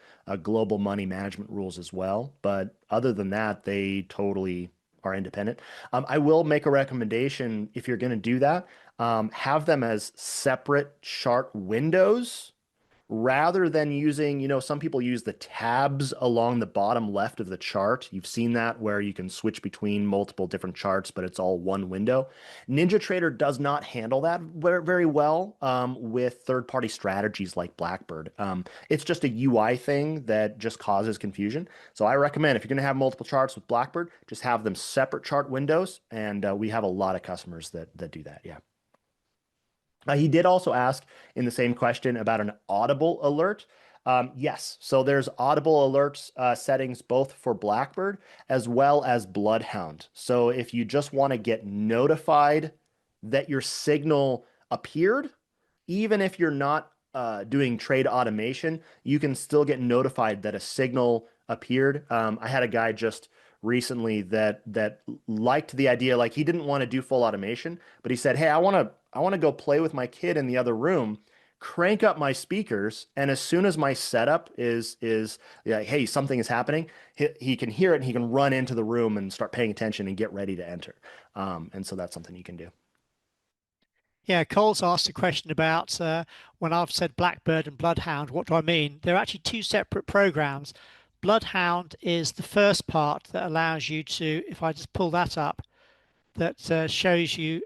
global money management rules as well. But other than that, they totally are independent. I will make a recommendation if you're going to do that. Have them as separate chart windows rather than using, some people use the tabs along the bottom left of the chart. You've seen that where you can switch between multiple different charts, but it's all one window. NinjaTrader does not handle that very well with third-party strategies like Blackbird. It's just a UI thing that just causes confusion. So I recommend if you're going to have multiple charts with Blackbird, just have them separate chart windows. And we have a lot of customers that do that. Yeah. He did also ask in the same question about an audible alert. Yes, so there's audible alerts settings both for Blackbird as well as Bloodhound. So if you just want to get notified that your signal appeared, even if you're not doing trade automation, you can still get notified that a signal appeared. I had a guy just recently that liked the idea, like he didn't want to do full automation, but he said, "Hey, I want to go play with my kid in the other room." Crank up my speakers, and as soon as my setup is like, hey, something is happening, he can hear it and he can run into the room and start paying attention and get ready to enter. And so that's something you can do. Yeah, Cole's asked a question about when I've said Blackbird and Bloodhound, what do I mean? They're actually 2 separate programs. Bloodhound is the first part that allows you to, if I just pull that up, that shows you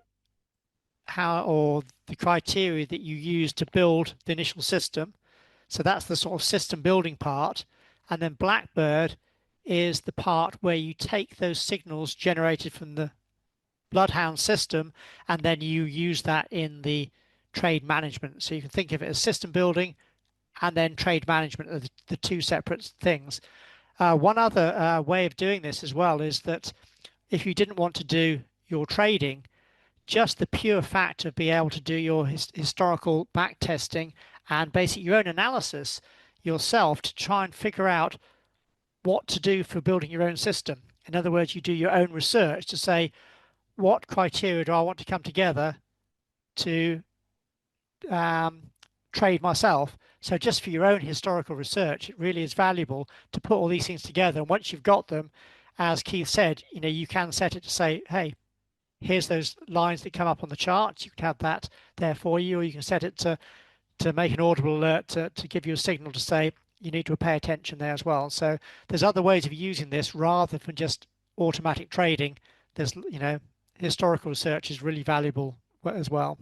how or the criteria that you use to build the initial system. So that's the sort of system building part. And then Blackbird is the part where you take those signals generated from the Bloodhound system, and then you use that in the trade management. So you can think of it as system building and then trade management are the 2 separate things. One other way of doing this as well is that if you didn't want to do your trading, just the pure fact of being able to do your historical back testing and basically your own analysis yourself to try and figure out what to do for building your own system. In other words, you do your own research to say, what criteria do I want to come together to um, trade myself? So just for your own historical research, it really is valuable to put all these things together. And once you've got them, as Keith said, you can set it to say, hey, here's those lines that come up on the chart. You can have that there for you, or you can set it to make an audible alert to give you a signal to say you need to pay attention there as well. So there's other ways of using this rather than just automatic trading. There's, historical research is really valuable as well.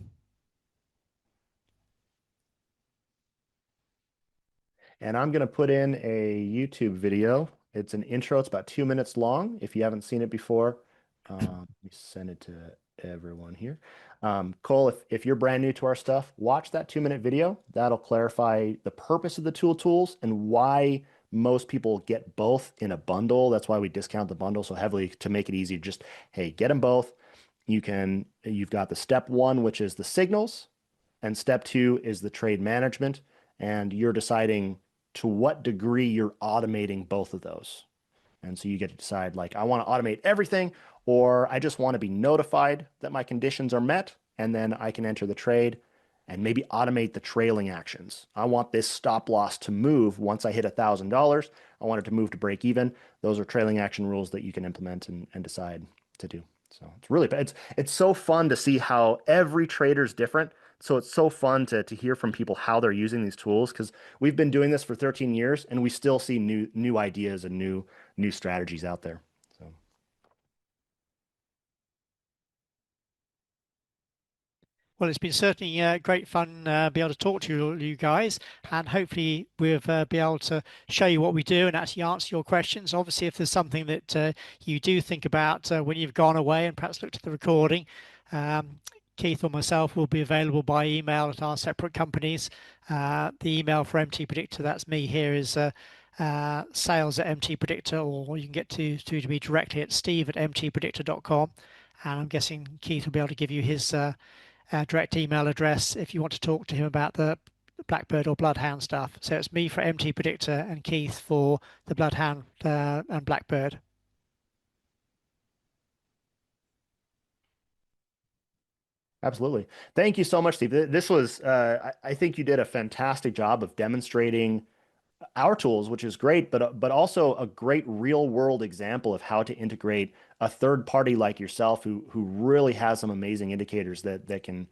And I'm going to put in a YouTube video. It's an intro. It's about 2 minutes long. If you haven't seen it before, let me send it to everyone here. Cole, if you're brand new to our stuff, watch that 2 minute video. That'll clarify the purpose of the tools and why most people get both in a bundle. That's why we discount the bundle so heavily to make it easy. Just, hey, get them both. You've got the step one, which is the signals, and step two is the trade management. And you're deciding to what degree you're automating both of those. And so you get to decide, like, I want to automate everything, or I just want to be notified that my conditions are met, and then I can enter the trade and maybe automate the trailing actions. I want this stop loss to move once I hit $1,000. I want it to move to break even. Those are trailing action rules that you can implement and decide to do. So it's so fun to see how every trader is different. So it's so fun to hear from people how they're using these tools, because we've been doing this for 13 years and we still see new ideas and new strategies out there. So Well, it's been certainly great fun be able to talk to you guys, and hopefully we'll be able to show you what we do and actually answer your questions. Obviously, if there's something that you do think about when you've gone away and perhaps looked at the recording, Keith or myself will be available by email at our separate companies. The email for MTPredictor, that's me here, is sales at MTPredictor, or you can get to me directly at steve@mtpredictor.com. And I'm guessing Keith will be able to give you his direct email address if you want to talk to him about the Blackbird or Bloodhound stuff. So it's me for MTPredictor and Keith for the Bloodhound and Blackbird. absolutely. Thank you so much, Steve. This was, I think you did a fantastic job of demonstrating our tools, which is great, but also a great real world example of how to integrate a third party like yourself who really has some amazing indicators that can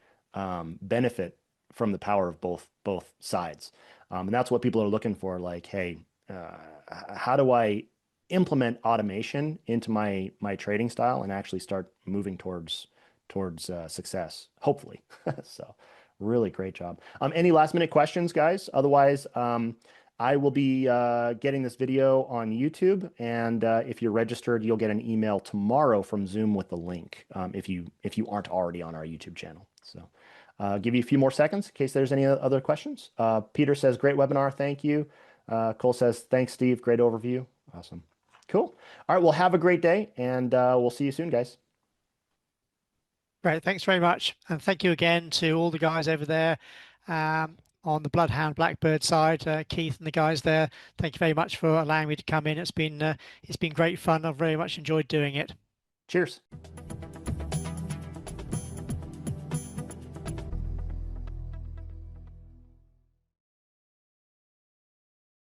benefit from the power of both sides. And that's what people are looking for. Like, hey, how do I implement automation into my trading style and actually start moving towards success, hopefully. So really great job. Any last minute questions, guys? Otherwise, I will be getting this video on YouTube, and if you're registered, you'll get an email tomorrow from Zoom with the link if you aren't already on our YouTube channel. So give you a few more seconds in case there's any other questions. Peter says, great webinar, thank you. Cole says, thanks, Steve, great overview. Awesome. Cool. All right, well, have a great day, and we'll see you soon, guys. Great, thanks very much. And thank you again to all the guys over there on the Bloodhound Blackbird side, Keith and the guys there. Thank you very much for allowing me to come in. It's been great fun. I've very much enjoyed doing it. Cheers.